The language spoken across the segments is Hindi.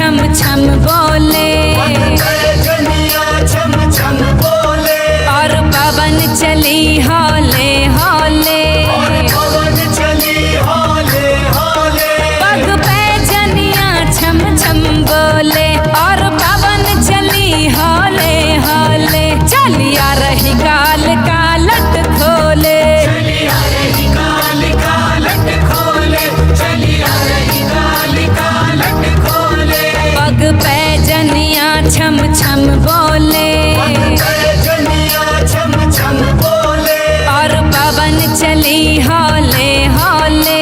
छम छम बोले, छम छम बोले, और पवन चली हौले हौले, पवन चली हौले हौले, पग पैजनिया छम छम बोले, और पवन चली हौले हौले। चलिया रही काल का लट खोले, चलिया रही काल का लट खोले, चलिया रही काल का लट खोले, पग पैजनिया छम छम बोले, जनिया छम छम बोले, और पवन चली हौले हौले,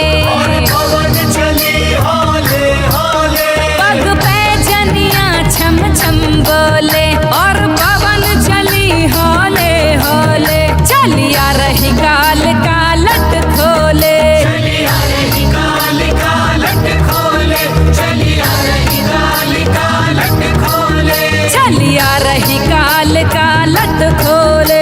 पवन चली हौले हौले, पग पैजनिया छम छम बोले, और पवन चली हौले हौले। चलिया रही काल का लट खोले, चलिया रही काल का लट खोले, चलिया रही काल का लट खोले, चलिया रही काल का लट खोले।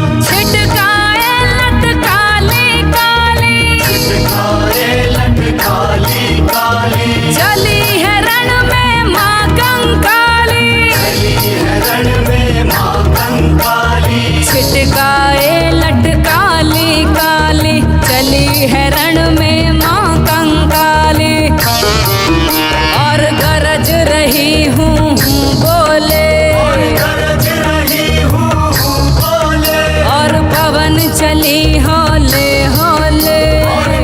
छिटकाए लट काली काली, काले लट काली काली, चली है रण में माँ कंकाली, चली है रण में माँ कंकाली, छिटकाए लट काली काली, चली है रण में माँ कंकाली, और गरज रही हूँ बोले, गरज रही हूँ बोले, और पवन चली हौले हौले,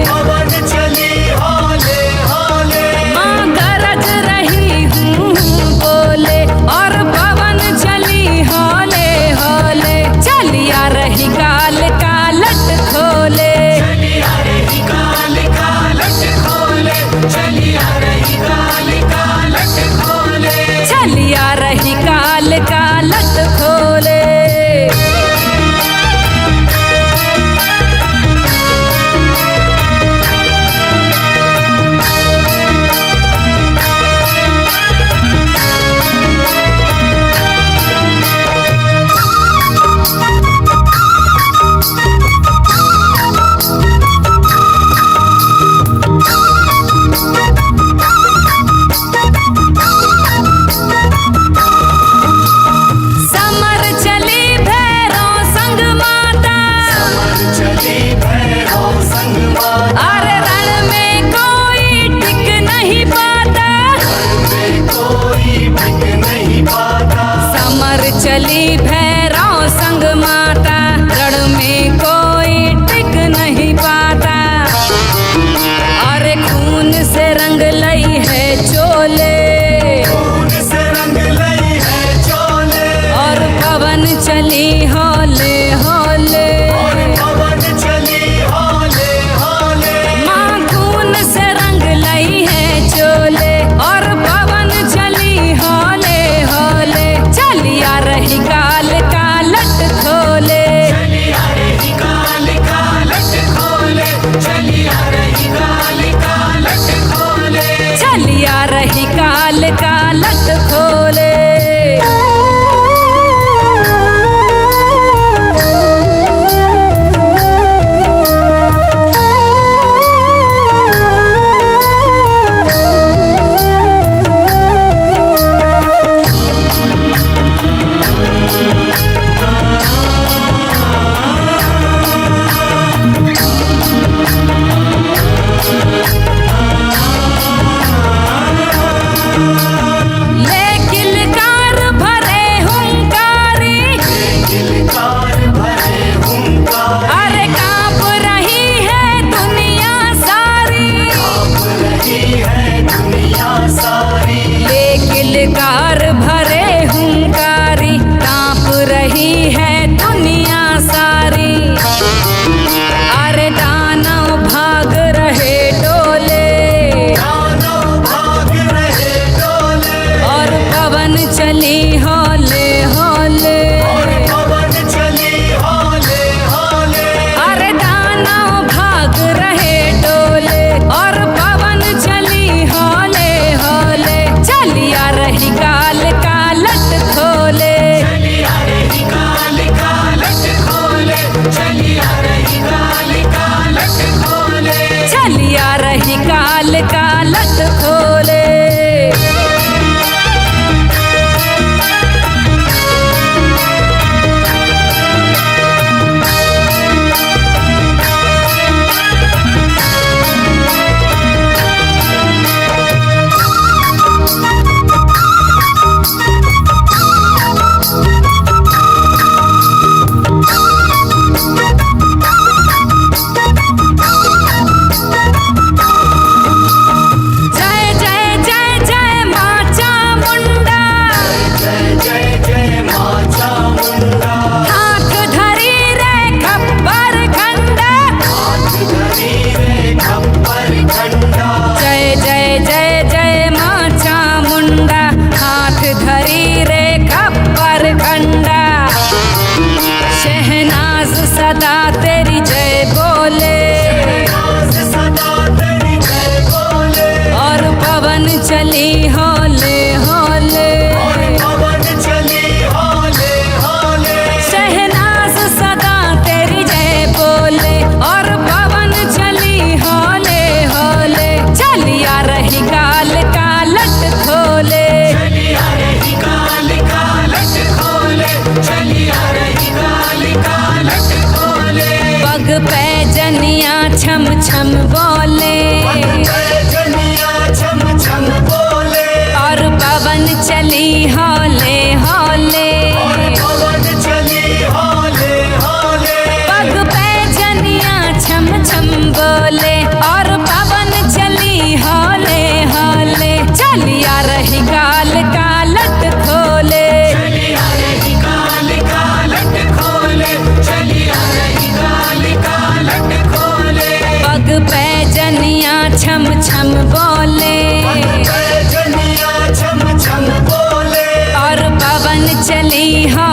पवन चली हौले हौले, माँ गरज रही हूँ बोले, और पवन चली हौले हौले। चलिया रही काल का लट खोले, चलिया रही काल का लट खोले, चलिया रही काल का लट खोले, चलिया रही काल का लट खोले। समर चली भैरव संग माता, चली भैरव संग माता, अरे रण में कोई टिक नहीं पाता, में कोई टिक नहीं पाता, समर चली भैरव संग माता, रण में कोई टिक नहीं पाता, अरे खून से रंग लई है चोले, खून से रंग लई है चोले, और पवन चली हौले हौले, पवन चली हौले हौले, माँ खून से रंग लई है चोले, और पवन चली हौले हौले। चलिया रही काल का लट खोले, चलिया रही काल का लट खोले, चलिया रही काल का लट खोले, चलिया रही काल का लट खोले। लेके चली होले होले, और पवन चली होले होले, शहनाज सदा तेरी जय बोले, और पवन चली होले होले, चलिया रही गाल का लट खोले, चलिया रही गाल का लट खोले, चलिया रही गाल का लट खोले, पग पे जनिया छम छम बोले, जनिया छम छम बोले, और पवन चली होले होले, और पवन चली होले होले, पग पे जनिया छम छम बोले, और पवन चली होले होले, चलिया रही गाल का लट खोले, चलिया रही गाल का लट खोले, चलिया रही गाल का लट खोले, पग पे जनिया छम छम बोले, जनिया छम छम बोले, और पवन चली हो